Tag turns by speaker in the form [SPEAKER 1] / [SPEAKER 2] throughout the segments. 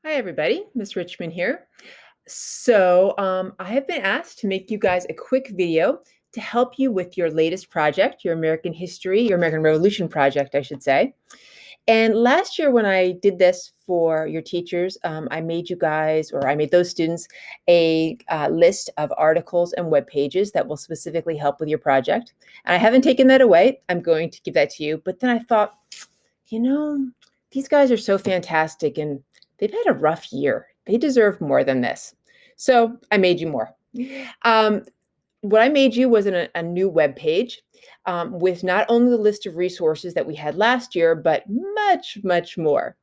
[SPEAKER 1] Hi, everybody. Miss Richmond here. I have been asked to make you guys a quick video to help you with your latest project, your American history, your American Revolution project, I should say. And last year, when I did this for your teachers, I made you guys, or I made those students, a list of articles and web pages that will specifically help with your project. And I haven't taken that away. I'm going to give that to you. But then I thought, you know, these guys are so fantastic and they've had a rough year. They deserve more than this. So I made you more. Um, what I made you was a new web page with not only the list of resources that we had last year, but much, much more.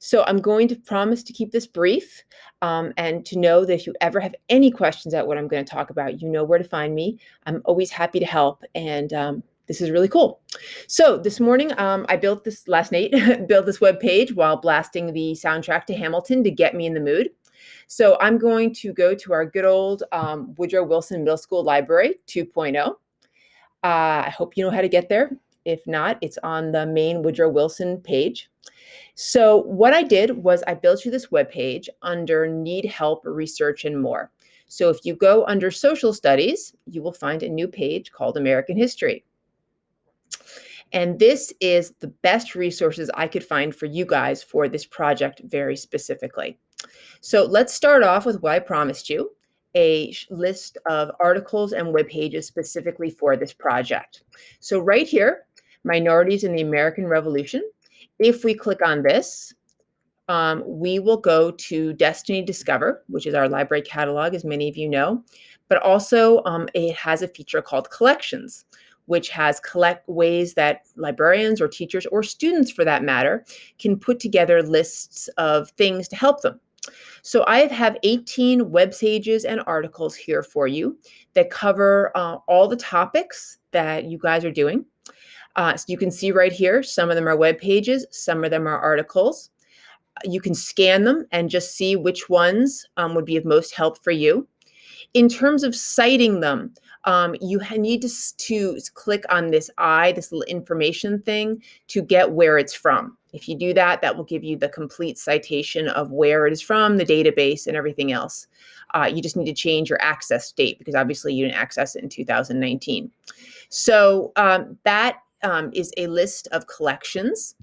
[SPEAKER 1] So I'm going to promise to keep this brief and to know that if you ever have any questions about what I'm going to talk about, you know where to find me. I'm always happy to help, and this is really cool. So this morning, I built this last night, built this web page while blasting the soundtrack to Hamilton to get me in the mood. So I'm going to go to our good old Woodrow Wilson Middle School Library 2.0. I hope you know how to get there. If not, it's on the main Woodrow Wilson page. So what I did was I built you this web page under Need Help, Research, and More. So if you go under Social Studies, you will find a new page called American History. And this is the best resources I could find for you guys for this project very specifically. So let's start off with what I promised you, a list of articles and web pages specifically for this project. So right here, Minorities in the American Revolution. If we click on this, we will go to Destiny Discover, which is our library catalog, as many of you know, but also it has a feature called Collections, which has collect ways that librarians or teachers or students, for that matter, can put together lists of things to help them. So I have 18 web pages and articles here for you that cover all the topics that you guys are doing. So you can see right here, some of them are web pages, some of them are articles. You can scan them and just see which ones would be of most help for you. In terms of citing them, you need to click on this this little information thing to get where it's from. If you do that, that will give you the complete citation of where it is from, the database, and everything else. You just need to change your access date because obviously you didn't access it in 2019. So that is a list of collections.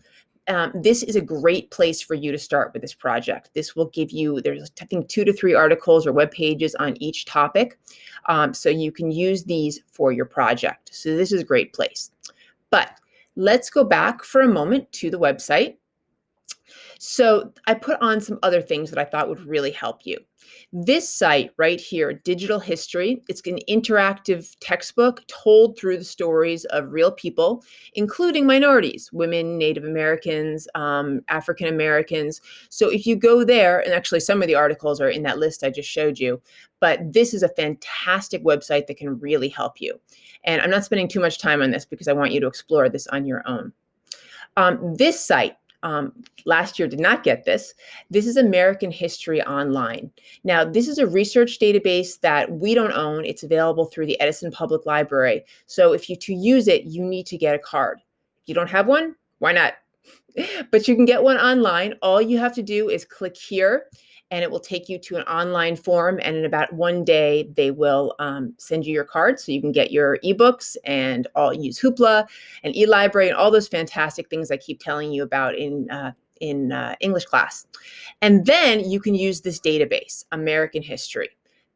[SPEAKER 1] This is a great place for you to start with this project. This will give you, there's I think 2 to 3 articles or web pages on each topic. So you can use these for your project. So this is a great place. But let's go back for a moment to the website. So I put on some other things that I thought would really help you. This site right here, Digital History, it's an interactive textbook told through the stories of real people, including minorities, women, Native Americans, African Americans. So if you go there, and actually some of the articles are in that list I just showed you, but this is a fantastic website that can really help you. And I'm not spending too much time on this because I want you to explore this on your own. This site, last year did not get this. This is American History Online. Now, this is a research database that we don't own. It's available through the Edison Public Library. So to use it, you need to get a card. If you don't have one, why not? But you can get one online. All you have to do is click here and it will take you to an online form. And in about 1 day, they will send you your card so you can get your ebooks and use Hoopla and eLibrary and all those fantastic things I keep telling you about in English class. And then you can use this database, American History.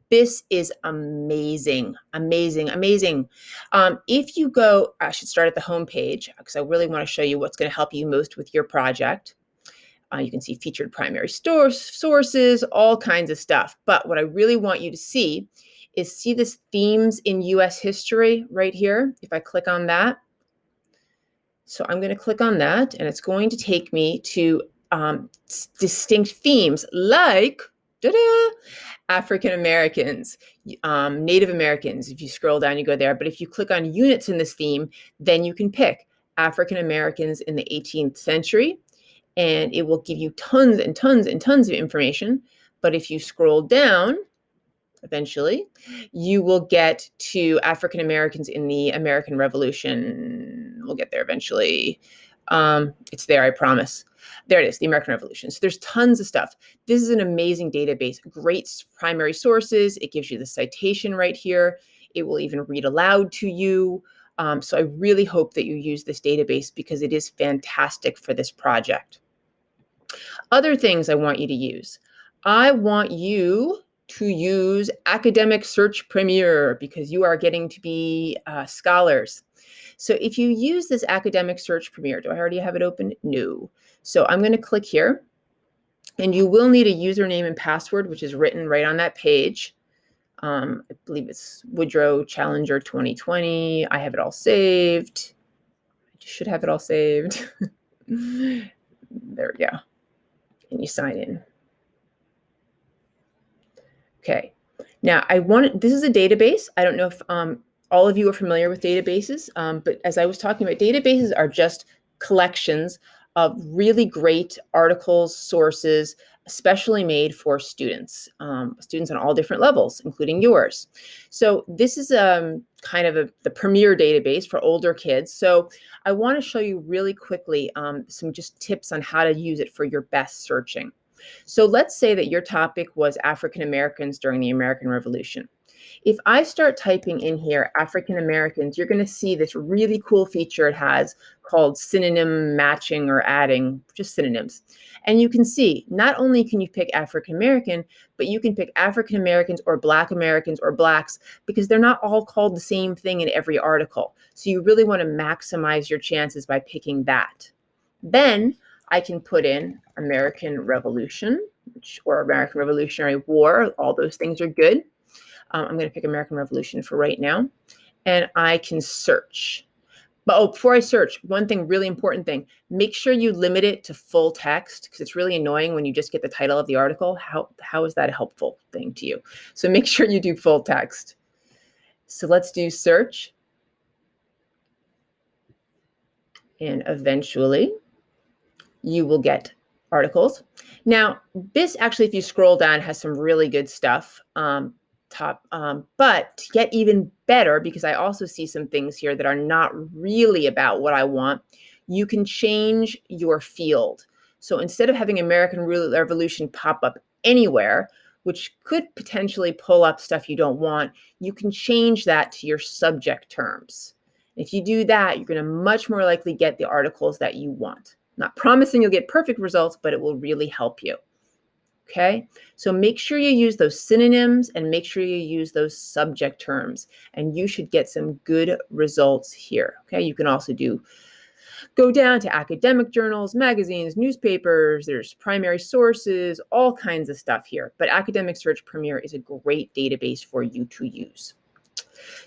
[SPEAKER 1] This is amazing, amazing, amazing. If you go, I should start at the home page because I really want to show you what's going to help you most with your project. You can see featured primary sources, all kinds of stuff. But what I really want you to see is this themes in U.S. history right here. If I click on that. So I'm going to click on that and it's going to take me to distinct themes like African Americans, Native Americans. If you scroll down, you go there. But if you click on units in this theme, then you can pick African Americans in the 18th century, and it will give you tons and tons and tons of information. But if you scroll down, eventually, you will get to African Americans in the American Revolution. We'll get there eventually. It's there, I promise. There it is, the American Revolution. So there's tons of stuff. This is an amazing database, great primary sources. It gives you the citation right here. It will even read aloud to you. So I really hope that you use this database because it is fantastic for this project. Other things I want you to use. I want you to use Academic Search Premier because you are getting to be scholars. So if you use this Academic Search Premier, do I already have it open? No. So I'm going to click here, and you will need a username and password, which is written right on that page. I believe it's Woodrow Challenger 2020. I have it all saved. I should have it all saved. There we go. And you sign in. Okay. Now this is a database. I don't know if all of you are familiar with databases, but as I was talking about, databases are just collections of really great articles, sources, especially made for students, students on all different levels, including yours. So this is kind of the premier database for older kids. So I want to show you really quickly some just tips on how to use it for your best searching. So let's say that your topic was African Americans during the American Revolution. If I start typing in here African Americans, you're going to see this really cool feature it has called synonym matching or adding, just synonyms. And you can see not only can you pick African American, but you can pick African Americans or Black Americans or Blacks because they're not all called the same thing in every article. So you really want to maximize your chances by picking that. Then I can put in American Revolution or American Revolutionary War. All those things are good. I'm going to pick American Revolution for right now. And I can search. But before I search, one thing, really important thing, make sure you limit it to full text because it's really annoying when you just get the title of the article. How is that a helpful thing to you? So make sure you do full text. So let's do search. And eventually you will get articles. Now, this actually, if you scroll down, has some really good stuff. But to get even better, because I also see some things here that are not really about what I want, you can change your field. So instead of having American Revolution pop up anywhere, which could potentially pull up stuff you don't want, you can change that to your subject terms. If you do that, you're going to much more likely get the articles that you want. Not promising you'll get perfect results, but it will really help you. Okay, so make sure you use those synonyms and make sure you use those subject terms, and you should get some good results here. Okay, you can also go down to academic journals, magazines, newspapers, there's primary sources, all kinds of stuff here. But Academic Search Premier is a great database for you to use.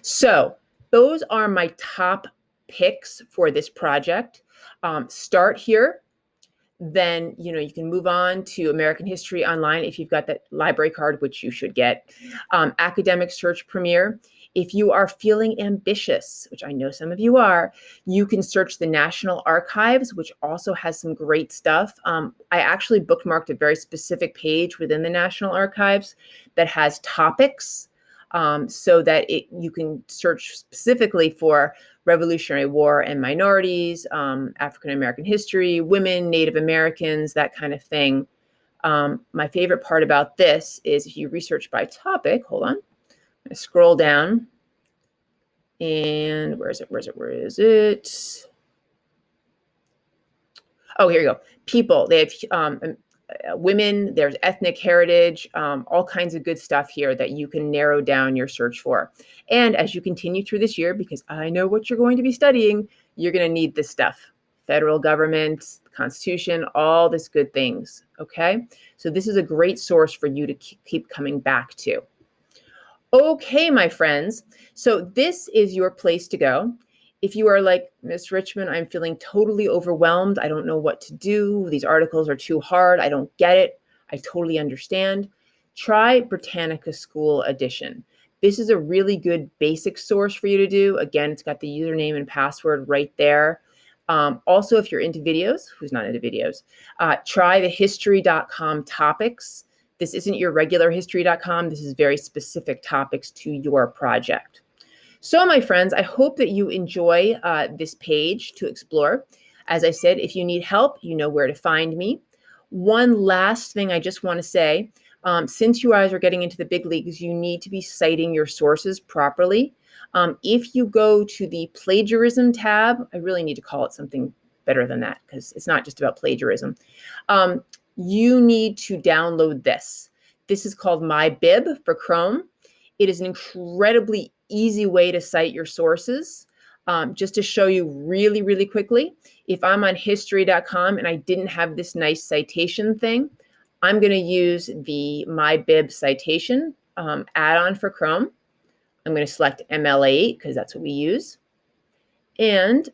[SPEAKER 1] So those are my top picks for this project. Start here. Then, you can move on to American History Online if you've got that library card, which you should get. Academic Search Premier. If you are feeling ambitious, which I know some of you are, you can search the National Archives, which also has some great stuff. I actually bookmarked a very specific page within the National Archives that has topics so that you can search specifically for Revolutionary War and minorities, African American history, women, Native Americans, that kind of thing. My favorite part about this is if you research by topic, hold on, I scroll down, and where is it? Oh, here you go. People, they have women, there's ethnic heritage, all kinds of good stuff here that you can narrow down your search for. And as you continue through this year, because I know what you're going to be studying, you're going to need this stuff. Federal government, Constitution, all this good things, okay? So this is a great source for you to keep coming back to. Okay, my friends, so this is your place to go. If you are like, Miss Richmond, I'm feeling totally overwhelmed. I don't know what to do. These articles are too hard. I don't get it. I totally understand. Try Britannica School Edition. This is a really good basic source for you to do. Again, it's got the username and password right there. Also, if you're into videos, who's not into videos, try the history.com topics. This isn't your regular history.com. This is very specific topics to your project. So, my friends, I hope that you enjoy this page to explore. As I said, if you need help, you know where to find me. One last thing I just want to say, since you guys are getting into the big leagues, you need to be citing your sources properly. If you go to the plagiarism tab, I really need to call it something better than that because it's not just about plagiarism. You need to download this. This is called MyBib for Chrome. It is an incredibly easy way to cite your sources. Just to show you really, really quickly, if I'm on history.com and I didn't have this nice citation thing, I'm going to use the MyBib citation add-on for Chrome. I'm going to select MLA8 because that's what we use. And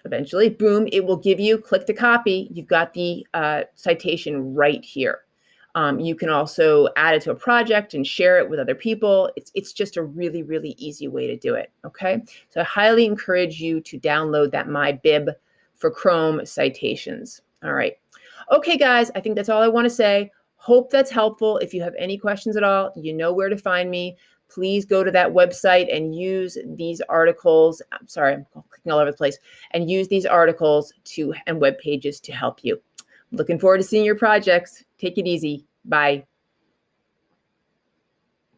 [SPEAKER 1] eventually, boom, it will give you, click to copy. You've got the citation right here. You can also add it to a project and share it with other people. It's just a really, really easy way to do it, okay? So I highly encourage you to download that MyBib for Chrome citations. All right. Okay, guys, I think that's all I want to say. Hope that's helpful. If you have any questions at all, you know where to find me. Please go to that website and use these articles. I'm sorry, I'm clicking all over the place. And use these articles and web pages to help you. Looking forward to seeing your projects. Take it easy. Bye.